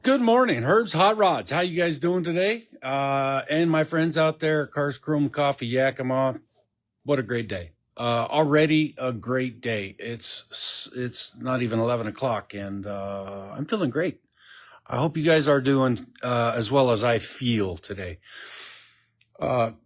Good morning, Herbs Hot Rods. How you guys doing today? And my friends out there, Cars Chrome Coffee Yakima. What a great day! Already a great day. It's not even 11 o'clock, and I'm feeling great. I hope you guys are doing as well as I feel today.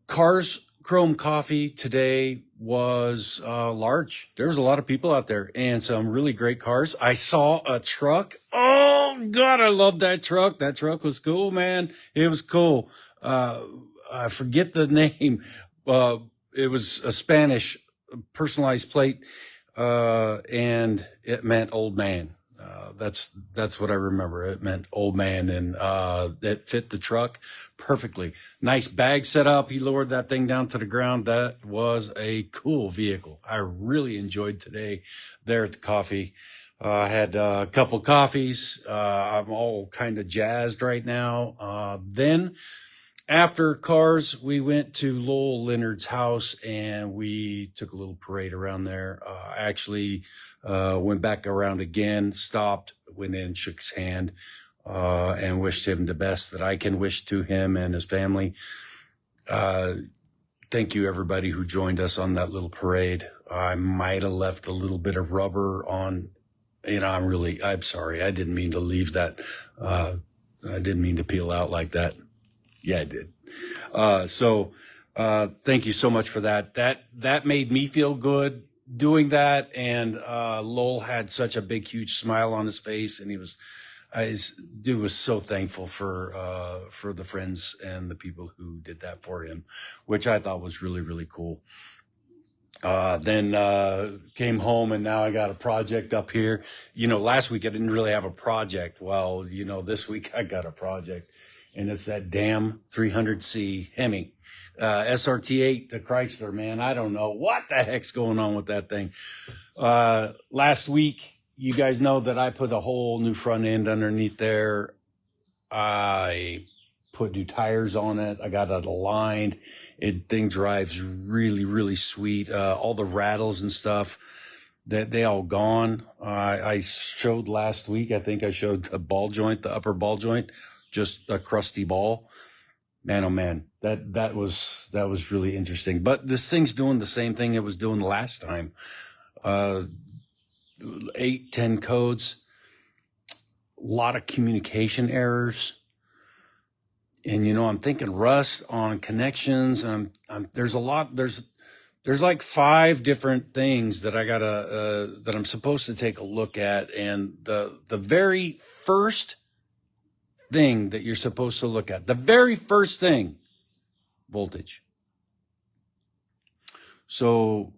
Cars Chrome Coffee today was large. There was a lot of people out there and some really great cars. I saw a truck. Oh God, I love that truck. That truck was cool, man. It was cool. I forget the name. It was a Spanish personalized plate, and it meant old man. That's what I remember. It meant old man, and it fit the truck perfectly. Nice bag set up. He lowered that thing down to the ground. That was a cool vehicle. I really enjoyed today there at the coffee. I had a couple coffees. I'm all kind of jazzed right now. Then after cars, we went to Lowell Leonard's house and we took a little parade around there. Actually, went back around again, stopped, went in, shook his hand, and wished him the best that I can wish to him and his family. Thank you, everybody who joined us on that little parade. I might have left a little bit of rubber on. I'm sorry. I didn't mean to leave that. I didn't mean to peel out like that. Yeah, I did. Thank you so much for that. That made me feel good doing that. And, Lowell had such a big, huge smile on his face, and his dude was so thankful for the friends and the people who did that for him, which I thought was really, really cool. Then came home, and now I got a project up here. Last week I didn't really have a project. Well, this week I got a project, and it's that damn 300C Hemi, SRT8, the Chrysler, man. I don't know what the heck's going on with that thing. Last week, you guys know that I put a whole new front end underneath there. I put new tires on it. I got it aligned. Thing drives really, really sweet. All the rattles and stuff, they all gone. I showed last week, I think I showed the ball joint, the upper ball joint, just a crusty ball. Man, oh man, that was really interesting. But this thing's doing the same thing it was doing last time. 8-10 codes, a lot of communication errors. And, I'm thinking rust on connections, and there's like 5 different things that that I'm supposed to take a look at. And the very first thing that you're supposed to look at, the very first thing, voltage. So,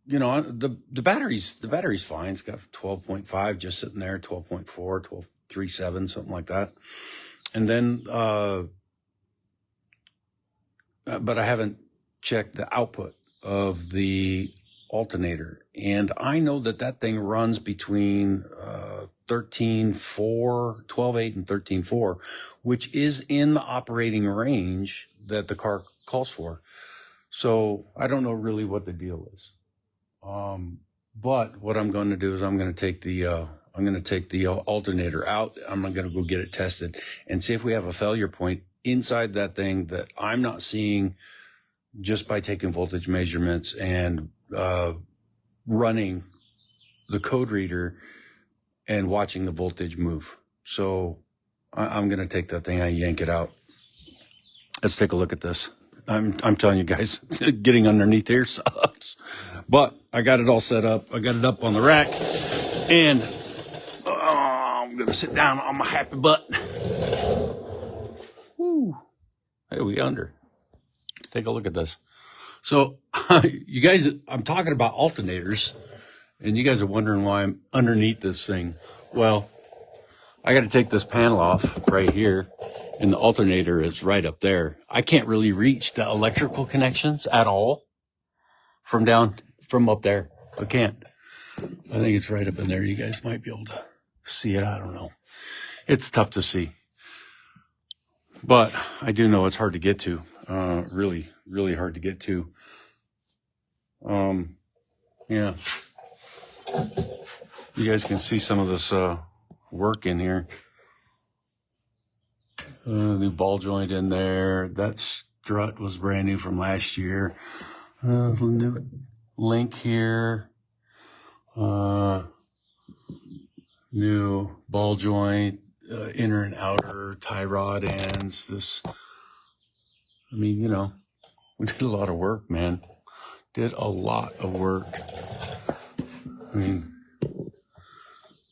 the battery's fine. It's got 12.5 just sitting there, 12.4, 12.37, something like that. And then, but I haven't checked the output of the alternator. And I know that thing runs between 12.8 and 13.4, which is in the operating range that the car calls for. So I don't know really what the deal is. But what I'm going to do is I'm going to take the alternator out. I'm going to go get it tested and see if we have a failure point inside that thing that I'm not seeing just by taking voltage measurements and running the code reader and watching the voltage move. So I'm going to take that thing, I yank it out. Let's take a look at this. I'm telling you guys, getting underneath here sucks. But I got it all set up. I got it up on the rack, and I'm going to sit down on my happy butt. Woo. Hey, we under. Take a look at this. So, you guys, I'm talking about alternators, and you guys are wondering why I'm underneath this thing. Well, I got to take this panel off right here, and the alternator is right up there. I can't really reach the electrical connections at all from up there. I can't. I think it's right up in there. You guys might be able to see it. I don't know. It's tough to see. But I do know it's hard to get to. Really, really hard to get to. Yeah. You guys can see some of this work in here. New ball joint in there. That strut was brand new from last year. New link here. New ball joint, inner and outer tie rod ends. We did a lot of work, man. Did a lot of work. I mean,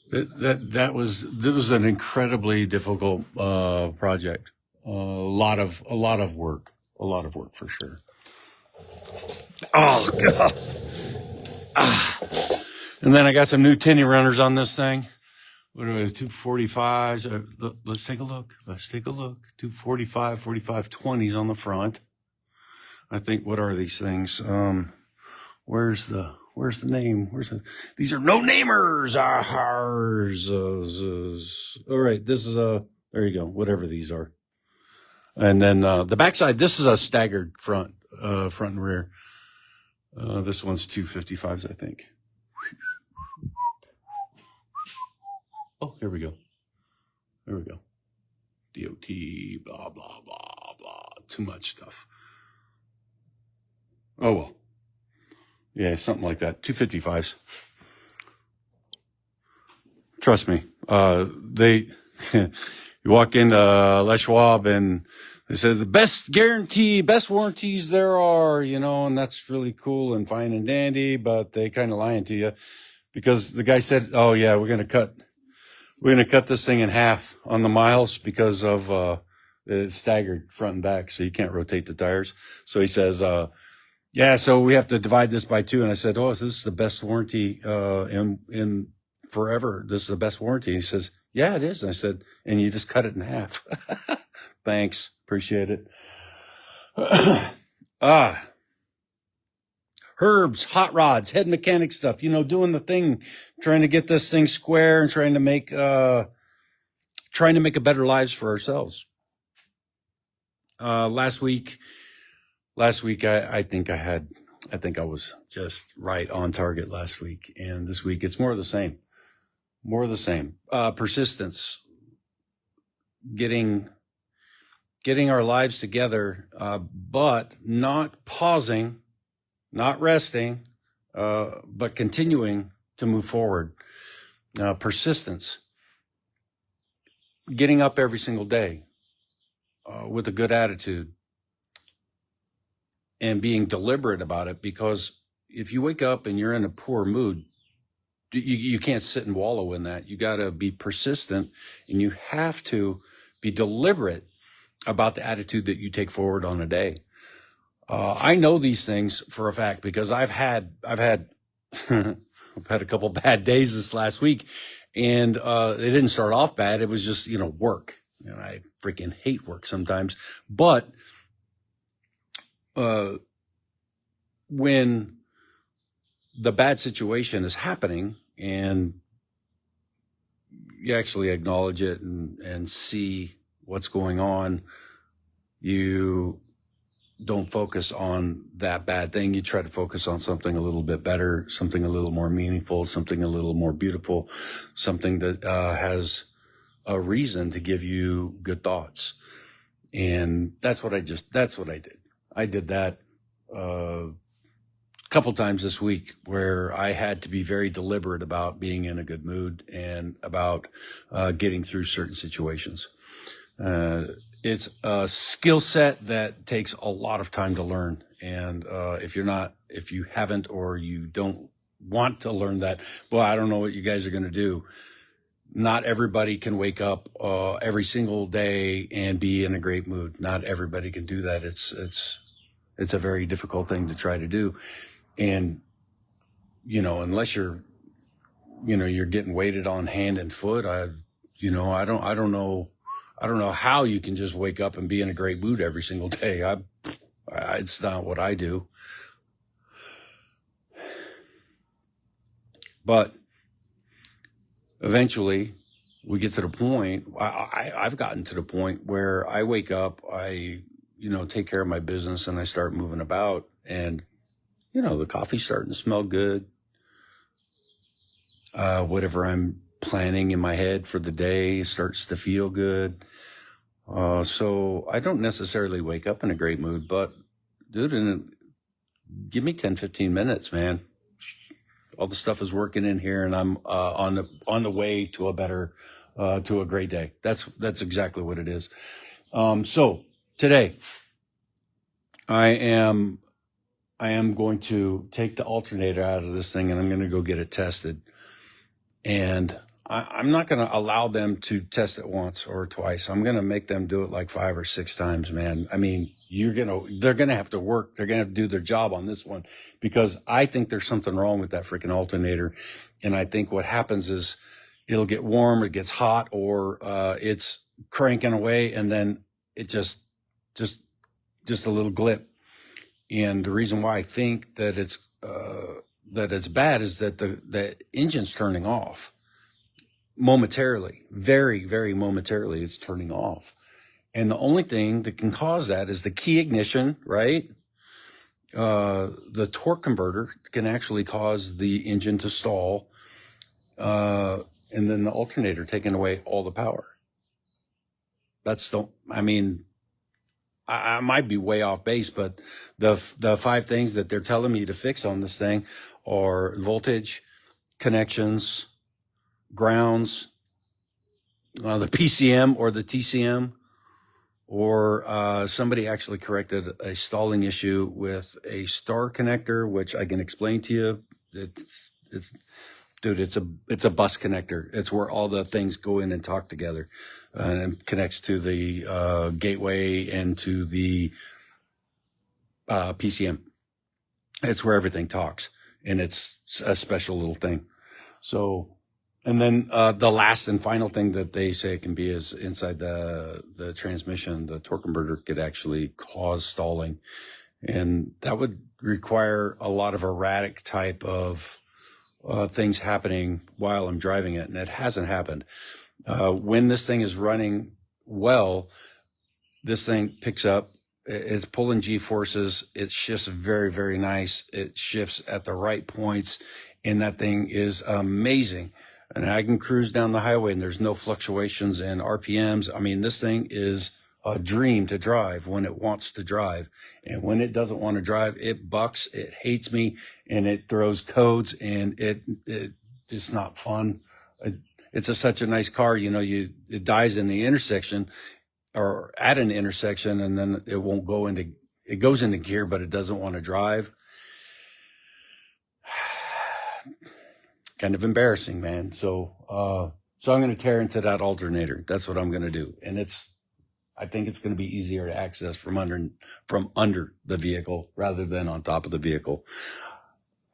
that was an incredibly difficult project. A lot of work for sure. Oh God! And then I got some new tinny runners on this thing. What are we, 245s? Let's take a look. 245, 45, 20s on the front. I think, what are these things? Where's the name? These are no namers. All right. This is there you go. Whatever these are. And then, the backside, this is a staggered front and rear. This one's 255s, I think. Oh, here we go. DOT, blah, blah, blah, blah. Too much stuff. Oh, well. Yeah, something like that. 255s. Trust me. You walk into Les Schwab and they said the best warranties there are, and that's really cool and fine and dandy, but they kind of lying to you because the guy said, oh yeah, we're going to cut this thing in half on the miles because of, it's staggered front and back. So you can't rotate the tires. So he says, yeah, so we have to divide this by 2. And I said, oh, so this is the best warranty, in forever. This is the best warranty. He says, yeah, it is. And I said, and you just cut it in half. Thanks. Appreciate it. Herbs, hot rods, head mechanic stuff, doing the thing, trying to get this thing square and trying to make a better lives for ourselves. Last week, I think I was just right on target last week. And this week it's more of the same. Persistence, getting our lives together, but not pausing, not resting, but continuing to move forward. Persistence, getting up every single day, with a good attitude and being deliberate about it, because if you wake up and you're in a poor mood, you can't sit and wallow in that. You got to be persistent, and you have to be deliberate about the attitude that you take forward on a day. I know these things for a fact because I've had a couple bad days this last week, and it didn't start off bad. It was just, work. I freaking hate work sometimes. But when the bad situation is happening and you actually acknowledge it and see what's going on, you don't focus on that bad thing. You try to focus on something a little bit better, something a little more meaningful, something a little more beautiful, something that has a reason to give you good thoughts. And that's what I did. I did that a couple times this week where I had to be very deliberate about being in a good mood and about getting through certain situations. It's a skill set that takes a lot of time to learn. And if you haven't, or you don't want to learn that, well, I don't know what you guys are going to do. Not everybody can wake up every single day and be in a great mood. Not everybody can do that. It's a very difficult thing to try to do. And, unless you're getting weighted on hand and foot, I don't know how you can just wake up and be in a great mood every single day. It's not what I do. But eventually we get to the point, I've gotten to the point where I wake up, I take care of my business, and I start moving about, and, the coffee's starting to smell good. Whatever I'm planning in my head for the day starts to feel good. So I don't necessarily wake up in a great mood, but dude, give me 10, 15 minutes, man. All the stuff is working in here, and I'm on the way to a better to a great day. That's exactly what it is. So today I am going to take the alternator out of this thing, and I'm going to go get it tested. And I'm not going to allow them to test it once or twice. I'm going to make them do it like 5 or 6 times, man. I mean, they're going to have to work. They're going to have to do their job on this one, because I think there's something wrong with that freaking alternator. And I think what happens is it'll get warm, it gets hot, or it's cranking away, and then it just a little glip. And the reason why I think that it's bad is that the engine's turning off momentarily, very, very momentarily. It's turning off, and the only thing that can cause that is the key ignition, right? The torque converter can actually cause the engine to stall, and then the alternator taking away all the power. I might be way off base, but the 5 things that they're telling me to fix on this thing are voltage, connections, grounds, the PCM or the TCM, or somebody actually corrected a stalling issue with a star connector, which I can explain to you. It's a bus connector. It's where all the things go in and talk together, and connects to the gateway and to the PCM. It's where everything talks, and it's a special little thing. So, and then the last and final thing that they say it can be is inside the transmission. The torque converter could actually cause stalling, and that would require a lot of erratic type of things happening while I'm driving it, and it hasn't happened. When this thing is running well, this thing picks up, it's pulling G-forces, it shifts very, very nice, it shifts at the right points, and that thing is amazing. And I can cruise down the highway, and there's no fluctuations in RPMs. I mean, this thing is a dream to drive when it wants to drive. And when it doesn't want to drive, it bucks, it hates me, and it throws codes, and it's not fun. It's such a nice car. It dies in the intersection or at an intersection, and then it goes into gear, but it doesn't want to drive. Kind of embarrassing, man. So I'm going to tear into that alternator. That's what I'm going to do. And I think it's going to be easier to access from under the vehicle rather than on top of the vehicle.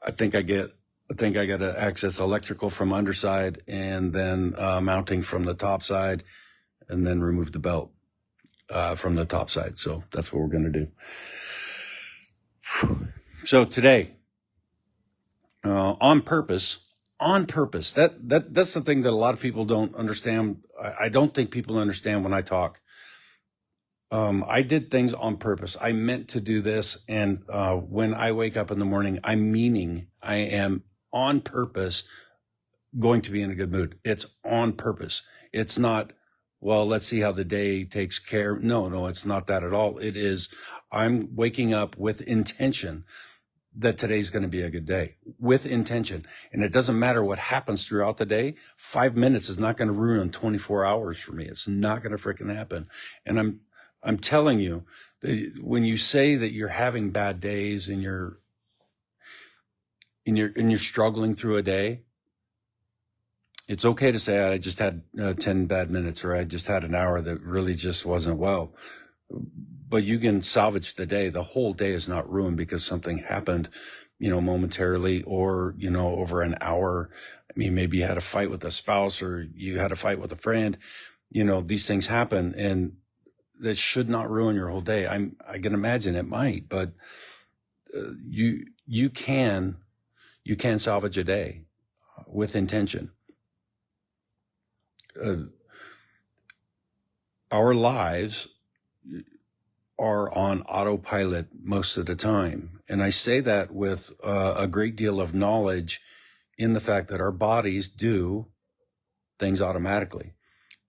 I think I got to access electrical from underside, and then mounting from the top side, and then remove the belt from the top side. So that's what we're going to do. So today, on purpose, that's the thing that a lot of people don't understand. I don't think people understand when I talk. I did things on purpose. I meant to do this. And when I wake up in the morning, I am on purpose going to be in a good mood. It's on purpose. It's not, well, let's see how the day takes care. No, it's not that at all. It is, I'm waking up with intention that today's going to be a good day, with intention. And it doesn't matter what happens throughout the day. 5 minutes is not going to ruin 24 hours for me. It's not going to freaking happen. And I'm telling you that when you say that you're having bad days and you're struggling through a day, it's okay to say, I just had 10 bad minutes, or I just had an hour that really just wasn't well. But you can salvage the day. The whole day is not ruined because something happened, momentarily, or, over an hour. I mean, maybe you had a fight with a spouse, or you had a fight with a friend. These things happen, and that should not ruin your whole day. I can imagine it might, but you can salvage a day with intention. Our lives are on autopilot most of the time. And I say that with a great deal of knowledge in the fact that our bodies do things automatically.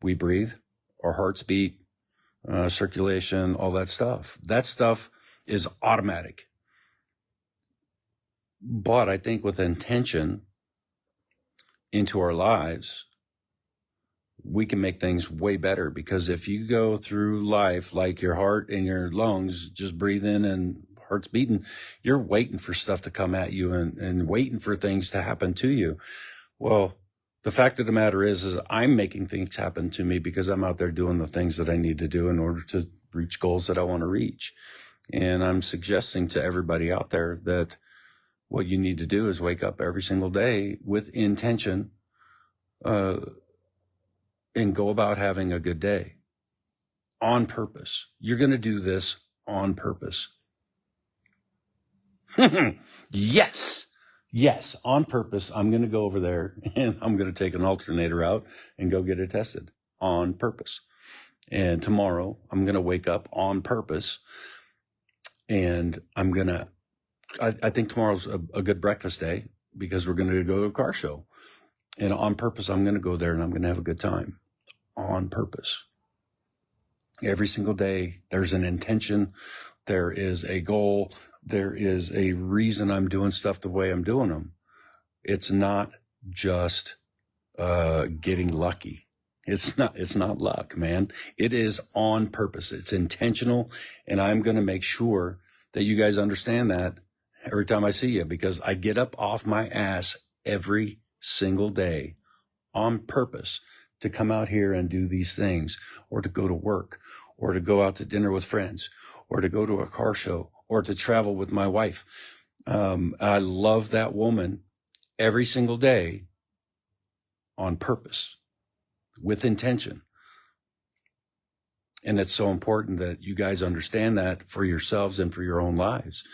We breathe, our hearts beat, circulation, all that stuff. That stuff is automatic. But I think with intention into our lives, we can make things way better, because if you go through life like your heart and your lungs just breathing and heart's beating, you're waiting for stuff to come at you and waiting for things to happen to you. Well, the fact of the matter is I'm making things happen to me because I'm out there doing the things that I need to do in order to reach goals that I want to reach. And I'm suggesting to everybody out there that what you need to do is wake up every single day with intention, and go about having a good day on purpose. You're going to do this on purpose. Yes. Yes, on purpose. I'm going to go over there and I'm going to take an alternator out and go get it tested on purpose. And tomorrow I'm going to wake up on purpose, and I'm going to, I think tomorrow's a good breakfast day because we're going to go to a car show. And on purpose, I'm going to go there and I'm going to have a good time on purpose. Every single day, there's an intention. There is a goal. There is a reason I'm doing stuff the way I'm doing them. It's not just getting lucky. It's not luck, man. It is on purpose. It's intentional. And I'm going to make sure that you guys understand that every time I see you, because I get up off my ass every single day on purpose to come out here and do these things, or to go to work, or to go out to dinner with friends, or to go to a car show, or to travel with my wife. I love that woman every single day on purpose, with intention. And it's so important that you guys understand that for yourselves and for your own lives,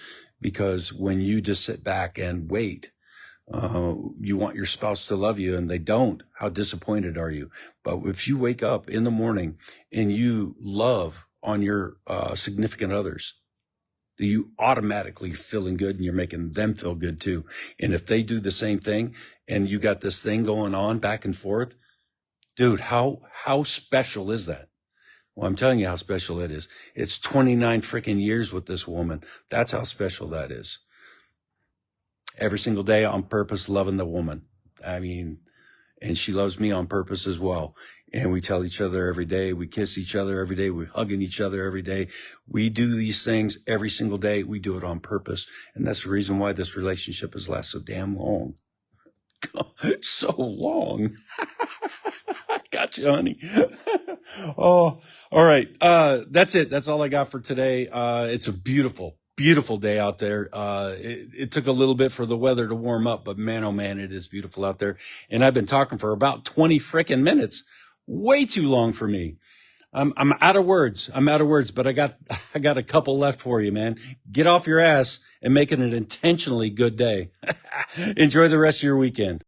because when you just sit back and wait, you want your spouse to love you and they don't, how disappointed are you? But if you wake up in the morning and you love on your significant others, you automatically feeling good and you're making them feel good too. And if they do the same thing and you got this thing going on back and forth, dude, how special is that? Well, I'm telling you how special it is. It's 29 freaking years with this woman. That's how special that is. Every single day on purpose, loving the woman. I mean, and she loves me on purpose as well. And we tell each other every day. We kiss each other every day. We're hugging each other every day. We do these things every single day. We do it on purpose. And that's the reason why this relationship has lasted so damn long. So long. Got you, honey. Oh, all right. That's it. That's all I got for today. It's a beautiful day out there. It took a little bit for the weather to warm up, but man, oh man, it is beautiful out there. And I've been talking for about 20 frickin' minutes. Way too long for me. I'm out of words. But I got a couple left for you, man. Get off your ass and make it an intentionally good day. Enjoy the rest of your weekend.